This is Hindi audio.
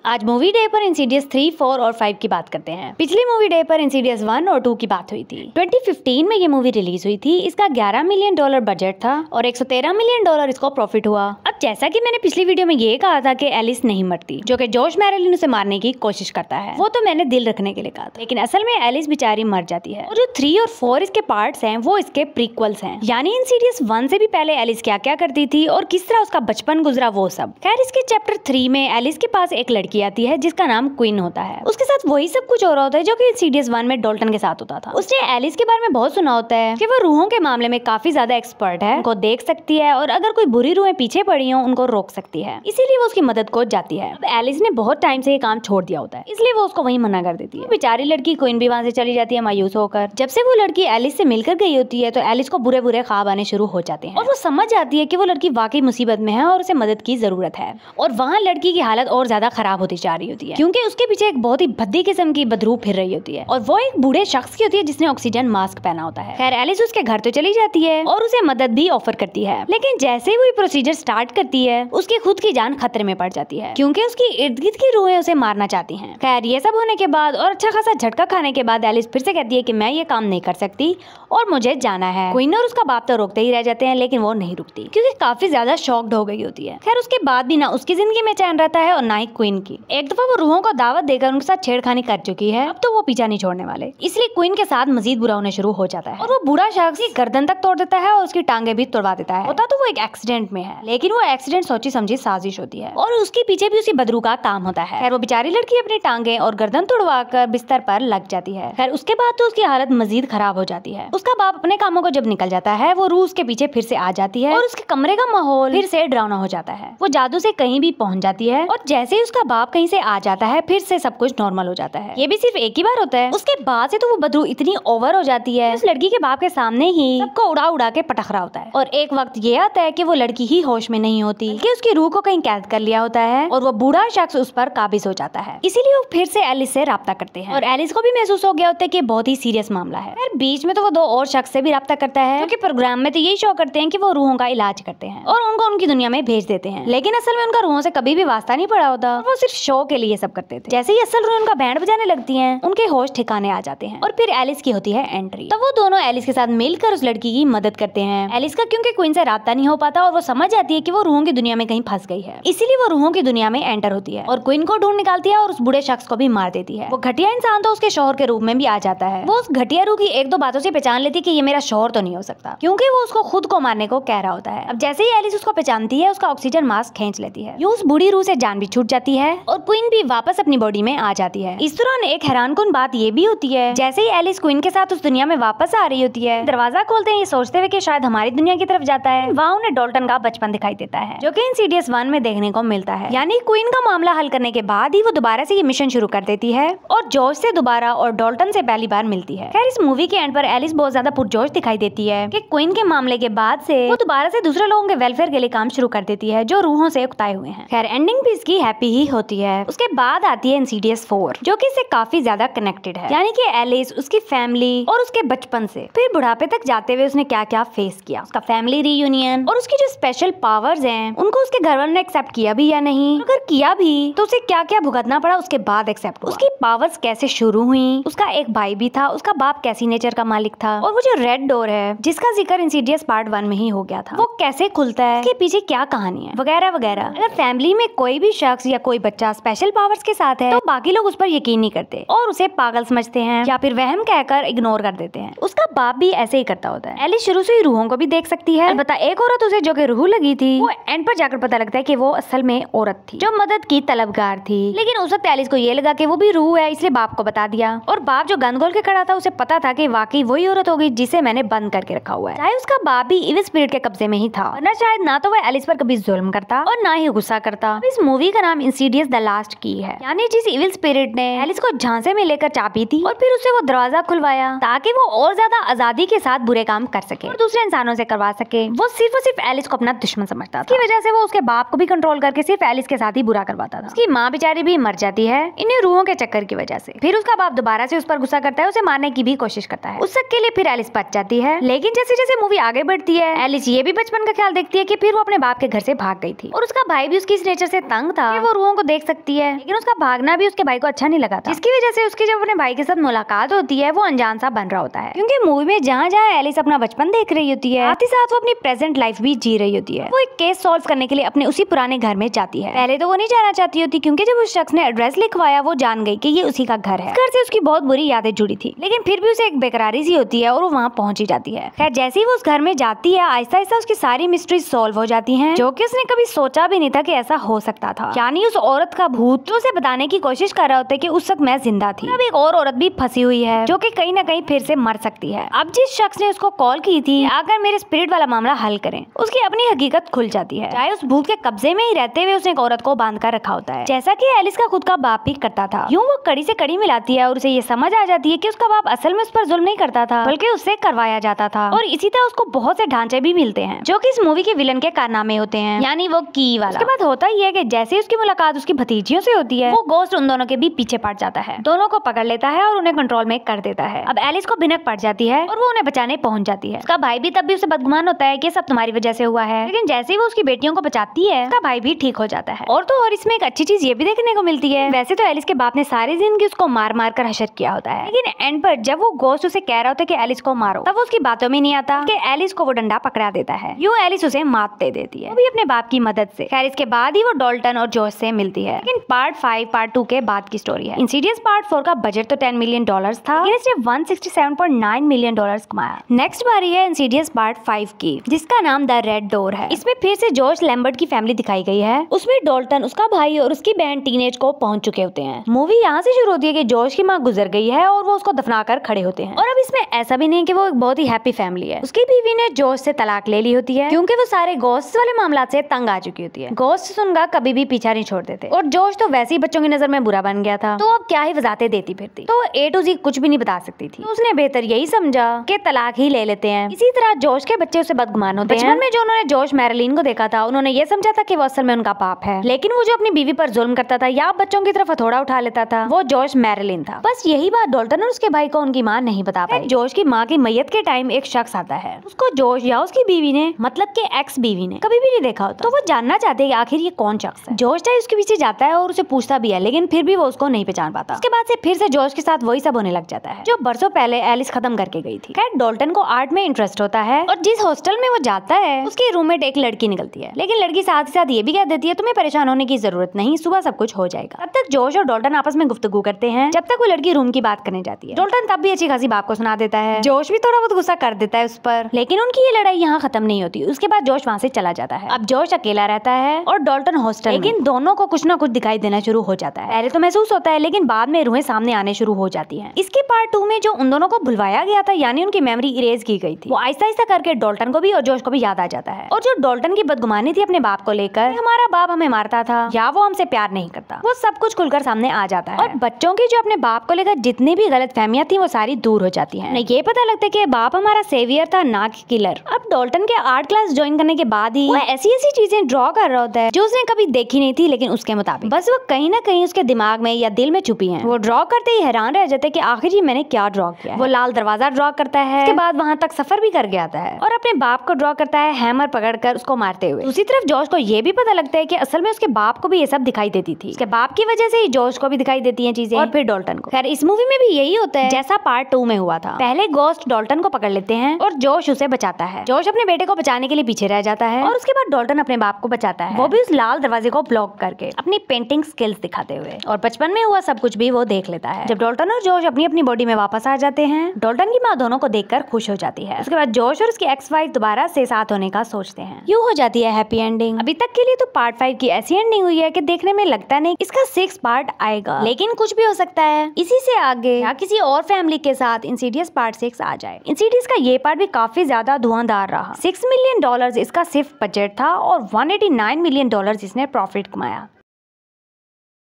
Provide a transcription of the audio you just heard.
आज मूवी डे पर इंसीडियस 3, 4 और 5 की बात करते हैं। पिछली मूवी डे पर इंसीडियस 1 और 2 की बात हुई थी। 2015 में ये मूवी रिलीज हुई थी। इसका $11 मिलियन बजट था और $113 मिलियन इसको प्रॉफिट हुआ। अब जैसा कि मैंने पिछली वीडियो में ये कहा था कि एलिस नहीं मरती, जो कि जॉश मैरेलिन उसे मारने की कोशिश करता है, वो तो मैंने दिल रखने के लिए कहा था, लेकिन असल में एलिस बेचारी मर जाती है। और जो 3 और 4 इसके पार्ट्स हैं वो इसके प्रीक्वल्स हैं, यानी इंसीडियस 1 से भी पहले एलिस क्या क्या करती थी और किस तरह उसका बचपन गुजरा वो सब। खैर इसके चैप्टर 3 में एलिस के पास एक लड़की आती है जिसका नाम क्वीन होता है। उसके साथ वही सब कुछ हो रहा होता है जो कि इंसीडियस 1 में डॉल्टन के साथ होता था। उसने एलिस के बारे में बहुत सुना होता है कि वो रूहों के मामले में काफी ज्यादा एक्सपर्ट है, उनको देख सकती है और अगर कोई बुरी रूहें पीछे पड़ी हो उनको रोक सकती है, इसीलिए वो उसकी मदद को जाती है। अब एलिस ने बहुत टाइम से ये काम छोड़ दिया होता है, इसलिए वो उसको वहीं मना कर देती है। बेचारी लड़की क्वीन भी वहाँ से चली जाती है मायूस होकर। जब से वो लड़की एलिस से मिलकर गई होती है तो एलिस को बुरे बुरे ख्वाब आने शुरू हो जाते हैं और वो समझ जाती है कि वो लड़की वाकई मुसीबत में है और उसे मदद की जरूरत है। और वहाँ लड़की की हालत और ज्यादा खराब होती जा रही होती है क्योंकि उसके पीछे एक बहुत ही भद्दी किस्म की बदबू फिर रही होती है और वो एक बूढ़े शख्स की होती है जिसने ऑक्सीजन मास्क पहना होता है। खैर एलिस उसके घर तो चली जाती है और उसे मदद भी ऑफर करती है, लेकिन जैसे ही वो प्रोसीजर स्टार्ट करती है उसकी खुद की जान खतरे में पड़ जाती है क्योंकि उसकी इर्द गिर्द की रूहें उसे मारना चाहती हैं। खैर ये सब होने के बाद और अच्छा खासा झटका खाने के बाद एलिस फिर से कहती है कि मैं ये काम नहीं कर सकती और मुझे जाना है। क्वीन और उसका बाप तो रोकते ही रह जाते हैं, लेकिन वो नहीं रुकती क्योंकि काफी ज्यादा शॉक्ड हो गई होती है। खैर उसके बाद भी ना उसकी जिंदगी में चैन रहता है और ना ही क्वीन की। एक दफा वो रूहों को दावत देकर उनके साथ छेड़खानी कर चुकी है, अब तो वो पीछा नहीं छोड़ने वाले, इसलिए क्वीन के साथ मजीद बुरा होने शुरू हो जाता है और वो बूढ़ा शख्स की गर्दन तक तोड़ देता है और उसकी टांगे भी तोड़वा देता है। होता तो वो एक एक्सीडेंट में है, लेकिन वो एक्सीडेंट सोची समझी साजिश होती है और उसके पीछे भी उसी बदरू का काम होता है। खैर वो बेचारी लड़की अपनी टांगे और गर्दन तोड़वा कर बिस्तर पर लग जाती है। खैर उसके बाद तो उसकी हालत मजीद खराब हो जाती है। उसका बाप अपने कामों को जब निकल जाता है वो रूह उसके पीछे फिर से आ जाती है और उसके कमरे का माहौल फिर से डरावना हो जाता है। वो जादू से कहीं भी पहुंच जाती है और जैसे ही उसका बाप कहीं से आ जाता है फिर से सब कुछ नॉर्मल हो जाता है। ये भी सिर्फ एक ही बार होता है। उसके बाद से तो वो बदरू इतनी ओवर हो जाती है उस लड़की के बाप के सामने ही सबको उड़ा उड़ा के पटक रहा होता है और एक वक्त ये आता है कि वो लड़की ही होश में नहीं होती कि उसकी रूह को कहीं कैद कर लिया होता है और वो बूढ़ा शख्स उस पर काबिज हो जाता है। इसीलिए वो फिर से एलिस से राब्ता करते हैं और एलिस को भी महसूस हो गया होता है कि बहुत ही सीरियस मामला है। फिर बीच में तो वो 2 और शख्स से भी राब्ता करता है क्योंकि प्रोग्राम में तो यही शो करते हैं कि वो रूहों का इलाज करते हैं और उनको उनकी दुनिया में भेज देते हैं, लेकिन असल में उनका रूहों से कभी भी वास्ता नहीं पड़ा होता, वो सिर्फ शो के लिए सब करते थे। जैसे ही असल रूह उनका बैंड बजाने लगती हैं उनके होश ठिकाने आ जाते हैं और फिर एलिस की होती है एंट्री। तो वो दोनों एलिस के साथ मिलकर उस लड़की की मदद करते हैं। एलिस का क्योंकि क्वीन से राब्ता नहीं हो पाता और वो समझ जाती है कि वो रूहों की दुनिया में कहीं फंस गई है, इसीलिए वो रूहों की दुनिया में एंटर होती है और क्वीन को ढूंढ निकालती है और उस बूढ़े शख्स को भी मार देती है। वो घटिया इंसान तो उसके शौहर के रूप में भी आ जाता है। वो उस घटिया रूह की 1-2 बातों से पहचान लेती है कि ये मेरा शौहर तो नहीं हो सकता क्योंकि वो उसको खुद को मारने को कह रहा होता है। अब जैसे ही एलिस उसको पहचानती है उसका ऑक्सीजन मास्क खींच लेती है। यूं उस बूढ़ी रूह से जान भी छूट जाती है और क्वीन भी वापस अपनी बॉडी में आ जाती है। इस दौरान एक हैरानकुन बात ये भी होती है, जैसे ही एलिस क्वीन के साथ उस दुनिया में वापस आ रही होती है, दरवाजा खोलते हैं ये सोचते हुए कि शायद हमारी दुनिया की तरफ जाता है, वहाँ उन्हें डॉल्टन का बचपन दिखाई देता है जो कि इंसीडियस 1 में देखने को मिलता है। यानी क्वीन का मामला हल करने के बाद ही वो दोबारा से ये मिशन शुरू कर देती है और जॉर्ज से दोबारा और डॉल्टन से पहली बार मिलती है। खैर इस मूवी के एंड पर एलिस बहुत ज्यादा पुरजोश दिखाई देती है कि क्वीन के मामले के बाद से वो दोबारा से दूसरे लोगों के वेलफेयर के लिए काम शुरू कर देती है जो रूहों से उकताए हुए हैं। खैर एंडिंग भी इसकी हैप्पी ही होती है। उसके बाद आती है इंसीडियस 4 जो कि इससे काफी ज्यादा कनेक्टेड है, यानी कि एलिस उसकी फैमिली और उसके बचपन से फिर बुढ़ापे तक जाते हुए उसने क्या क्या फेस किया, उसका फैमिली रीयूनियन और उसकी जो स्पेशल पावर्स हैं उनको उसके घर वालों ने एक्सेप्ट किया भी या नहीं, अगर किया भी तो उसे क्या क्या भुगतना पड़ा उसके बाद एक्सेप्ट हुआ, उसकी पावर्स कैसे शुरू हुई, उसका एक भाई भी था, उसका बाप कैसी नेचर का मालिक था और वो जो रेड डोर है जिसका जिक्र इंसीडियस पार्ट 1 में ही हो गया था वो कैसे खुलता है, इसके पीछे क्या कहानी है वगैरह वगैरह। अगर फैमिली में कोई भी शख्स या कोई बच्चा स्पेशल पावर्स के साथ है तो बाकी लोग उस पर यकीन नहीं करते और उसे पागल समझते हैं या फिर वहम कहकर इग्नोर कर देते हैं। उसका बाप भी ऐसे ही करता होता है। एलिस शुरू से ही रूहों को भी देख सकती है। अलबत्ता एक औरत उसे जो कि रूह लगी थी वो एंड पर जाकर पता लगता है कि वो असल में औरत थी जो मदद की तलबगार थी, लेकिन उस वक्त एलिस को ये लगा कि वो भी रूह है इसलिए बाप को बता दिया और बाप जो गन खोल के खड़ा था उसे पता था कि वाकई वही औरत होगी जिसे मैंने बंद करके रखा हुआ है। चाहे उसका बाप भी इविल स्पिरिट के कब्जे में ही था वरना शायद ना तो वह एलिस पर कभी जुल्म करता और ना ही गुस्सा करता। इस मूवी का नाम इंसीडियस द लास्ट की है, यानी जिस इविल स्पिरिट ने एलिस को झांसे में लेकर चाबी थी और फिर उससे वो दरवाजा खुलवाया ताकि वो और ज्यादा आजादी के साथ बुरे काम कर सके और दूसरे इंसानों से करवा सके। वो सिर्फ और सिर्फ एलिस को अपना दुश्मन समझता था। इसकी वजह से वो उसके बाप को भी कंट्रोल करके सिर्फ एलिस के साथ ही बुरा करवाता था। उसकी माँ बेचारी भी मर जाती है इन्हीं रूहों के चक्कर की वजह से। फिर उसका बाप दोबारा से उस पर गुस्सा करता है, उसे मारने की भी कोशिश करता है। उस सब के लिए फिर एलिस बच जाती है, लेकिन जैसे जैसे मूवी आगे बढ़ती है एलिस ये भी बचपन का ख्याल देखती है कि फिर वो अपने बाप के घर से भाग गई थी और उसका भाई भी उसकी इस नेचर से तंग था कि वो रूहों को देख सकती है, लेकिन उसका भागना भी उसके भाई को अच्छा नहीं लगा था, जिसकी वजह से उसकी जब अपने भाई के साथ मुलाकात होती है वो अनजान सा बन रहा होता है, क्योंकि मूवी में जहाँ जहाँ एलिस अपना बचपन देख रही होती है, साथ ही साथ वो अपनी प्रेजेंट लाइफ भी जी रही होती है। वो एक केस सॉल्व करने के लिए अपने उसी पुराने घर में जाती है। पहले तो वो नहीं जाना चाहती होती, क्योंकि जब उस शख्स ने एड्रेस लिखवाया वो जान गई कि ये उसी का घर है। घर से उसकी बहुत बुरी यादें जुड़ी थी, लेकिन फिर भी उसे एक बेकरारी सी होती है और वो वहाँ पहुंच ही जाती है। खैर जैसे ही वो उस घर में जाती है, आहिस्ता आहिस्ता उसकी सारी मिस्ट्रीज सॉल्व हो जाती हैं, जो कि उसने कभी सोचा भी नहीं था कि ऐसा हो सकता था। यानी उस औरत का भूत जो उसे बताने की कोशिश कर रहा होता है कि उस वक्त मैं जिंदा थी, अब एक और औरत भी फंसी हुई है जो कि कहीं ना कहीं फिर से मर सकती है। अब जिस शख्स ने उसको कॉल की थी अगर मेरे स्पिरिट वाला मामला हल करें, उसकी अपनी हकीकत खुल जाती है। चाहे उस भूत के कब्जे में ही रहते हुए उसने एक औरत को बांध कर रखा होता है, जैसा कि एलिस का खुद का बाप भी करता था। यूं वो कड़ी से कड़ी मिलाती है और उसे ये समझ आ जाती है कि उसका बाप असल में उस पर जुल्म नहीं करता था, बल्कि उससे करवाया जाता था। और इसी तरह उसको बहुत से ढांचे भी मिलते हैं जो कि इस मूवी के विलन के कारनामे होते हैं, यानी वो की वाला। उसके बाद होता ही है कि जैसे उसकी मुलाकात उसकी भतीजियों से होती है, वो गोस्ट उन दोनों के भी पीछे पड़ जाता है, दोनों को पकड़ लेता है और उन्हें कंट्रोल में कर देता है। अब एलिस को भिनक पड़ जाती है और वो उन्हें बचाने पहुंच जाती है। उसका भाई भी तब भी उसे बदगुमान होता है कि सब तुम्हारी वजह से हुआ है, लेकिन जैसे ही वो उसकी बेटियों को बचाती है उसका भाई भी ठीक हो जाता है। और तो और इसमें एक अच्छी चीज ये भी देखने को मिलती है, वैसे तो एलिस के बाप ने सारी जिंदगी उसको मार मार कर हशर किया होता है, लेकिन एंड पर जब वो गोस्ट उसे कह रहा होता है कि एलिस को मारो, तब वो उसकी बातों में नहीं आता कि एलिस को वो डंडा पकड़ा देता है। यूं एलिस उसे मात दे देती है, वो भी अपने बाप की मदद से। खैर इसके बाद ही वो डॉल्टन और जॉर्ज से मिलती है, लेकिन पार्ट 5 पार्ट 2 के बाद की स्टोरी है। इंसीडियस पार्ट 4 का बजट तो $10 मिलियन था, लेकिन इसने $167.9 मिलियन कमाया। नेक्स्ट बारी है इंसीडियस पार्ट 5 की, जिसका नाम द रेड डोर है। इसमें फिर से जॉर्ज लैम्बर्ट की फैमिली दिखाई गई है। उसमें डॉल्टन, उसका भाई और उसकी बहन टीनेज को पहुंच चुके होते हैं। मूवी यहाँ से शुरू होती है कि जॉर्ज की माँ गुजर गई है और वो उसको दफनाकर खड़े होते हैं। और अब इसमें ऐसा भी नहीं कि वो एक बहुत ही हैप्पी फैमिली है। उसकी बीवी ने जॉर्ज से तलाक ले ली होती है, क्योंकि वो सारे गोस्ट वाले मामला से तंग आ चुकी होती है। गोस्ट उनका कभी भी पीछा नहीं छोड़ते थे, और जॉर्ज तो वैसे ही बच्चों की नजर में बुरा बन गया था, तो अब क्या ही वजाते देती फिरती, तो A to Z कुछ भी नहीं बता सकती थी। तो उसने बेहतर यही समझा कि तलाक ही ले लेते हैं। इसी तरह जॉर्ज के बच्चे उसे बदगुमान होते हैं। बचपन में जो उन्होंने जॉर्ज मैरिलीन को देखा था, उन्होंने ये समझा था कि वो असल में उनका बाप है, लेकिन वो जो अपनी बीवी पर जुल्म करता था या बच्चों की तरफ हथौड़ा उठा लेता था, वो जॉर्ज मैरिलीन था। बस यही बात डॉल्टन और उसके भाई को उनकी माँ नहीं बता पाई। जॉर्ज की माँ की मैयत के टाइम एक शख्स आता है, उसको जॉर्ज या उसकी बीवी ने, मतलब के एक्स बीवी ने कभी भी नहीं देखा होता, तो वो जानना चाहते हैं कि आखिर ये कौन शख्स है। जॉर्ज चाहे उसके पीछे जाता है और उसे पूछता भी है, लेकिन फिर भी वो उसको नहीं पहचान पाता। उसके बाद से फिर से जॉर्ज के साथ वही सब होने लग जाता है जो बरसों पहले एलिस खत्म करके गई थी। खैर डॉल्टन को आर्ट में इंटरेस्ट होता है, और जिस हॉस्टल में वो जाता है उसके रूममेट एक लड़की निकलती है, लेकिन लड़की साथ ही साथ ये भी कह देती है तुम्हें परेशान होने की जरूरत नहीं, सुबह सब कुछ हो जाएगा। तब तक जॉर्ज और डॉल्टन आपस में गुफ्तगू करते हैं, जब तक वो लड़की रूम की बात करने जाती है। डॉल्टन तब भी अच्छी खासी बाप को सुना देता है, जॉर्ज भी थोड़ा बहुत गुस्सा कर देता है उस पर, लेकिन उनकी ये लड़ाई यहाँ खत्म नहीं होती। उसके बाद जॉर्ज वहाँ से चला जाता है। अब जॉर्ज अकेला रहता है और डॉल्टन हॉस्टल, लेकिन दोनों को कुछ ना कुछ दिखाई देना शुरू हो जाता है। पहले तो महसूस होता है, लेकिन बाद में रूहें सामने आने शुरू हो जाती हैं। इसके पार्ट 2 में जो उन दोनों को भुलवाया गया था, यानी उनकी मेमोरी इरेज की गई थी, वो आहिस्ता आहिस्ता करके डॉल्टन को भी और जॉर्ज को भी याद आ जाता है। और जो डॉल्टन की बदगुमानी थी अपने बाप को लेकर, हमारा बाप हमें मारता था या वो हमसे प्यार नहीं करता, वो सब कुछ खुलकर सामने आ जाता है। और बच्चों की जो अपने बाप को लेकर जितनी भी गलत फहमियां थी वो सारी दूर हो जाती हैं। ये पता लगता है कि बाप हमारा सेवियर था, ना कि किलर। अब डॉल्टन के आर्ट क्लास ज्वाइन करने के बाद ही वो ऐसी ऐसी चीजें ड्रॉ कर रहा होता है जो उसने कभी देखी नहीं थी, लेकिन उसके मुताबिक बस वो कहीं ना कहीं उसके दिमाग में या दिल में छुपी हैं। वो ड्रॉ करते ही हैरान रह जाते हैं कि आखिर ये मैंने क्या ड्रॉ किया है। वो लाल दरवाजा ड्रॉ करता है, उसके बाद वहाँ तक सफर भी कर गया है, और अपने बाप को ड्रॉ करता है हैमर पकड़कर उसको मारते हुए। दूसरी तरफ जॉर्ज को ये भी पता लगता है कि असल में उसके बाप को भी ये सब दिखाई देती थी, उसके बाप की वजह से ही जॉर्ज को भी दिखाई देती हैं चीजें, और फिर डॉल्टन को। खैर इस मूवी में भी यही होता है जैसा पार्ट 2 में हुआ था। पहले गोस्ट डॉल्टन को पकड़ लेते हैं और जॉर्ज उसे बचाता है। जॉर्ज अपने बेटे को बचाने के लिए पीछे रह जाता है, और उसके बाद डॉल्टन अपने बाप को बचाता है, वो भी उस लाल दरवाजे को ब्लॉक करके अपनी पेंटिंग स्किल्स दिखाते हुए। और बचपन में हुआ सब कुछ भी वो देख लेता है। जब डॉल्टन और जॉर्ज अपनी अपनी बॉडी में वापस आ जाते हैं, डॉल्टन की माँ दोनों को देखकर खुश हो जाती है। उसके बाद जॉर्ज और उसकी एक्स वाइफ दोबारा से साथ होने का सोचते हैं। यूं हो जाती है हैप्पी एंडिंग। अभी तक के लिए तो पार्ट 5 की ऐसी एंडिंग हुई है कि देखने में लगता नहीं इसका 6 पार्ट आएगा, लेकिन कुछ भी हो सकता है इसी से आगे या किसी और फैमिली के साथ इंसीडियस पार्ट 6 आ जाए। इंसीडियस का ये पार्ट भी काफी ज्यादा धुआंधार रहा। $6 मिलियन इसका सिर्फ बजट था और $189 मिलियन इसने प्रॉफिट कमाया।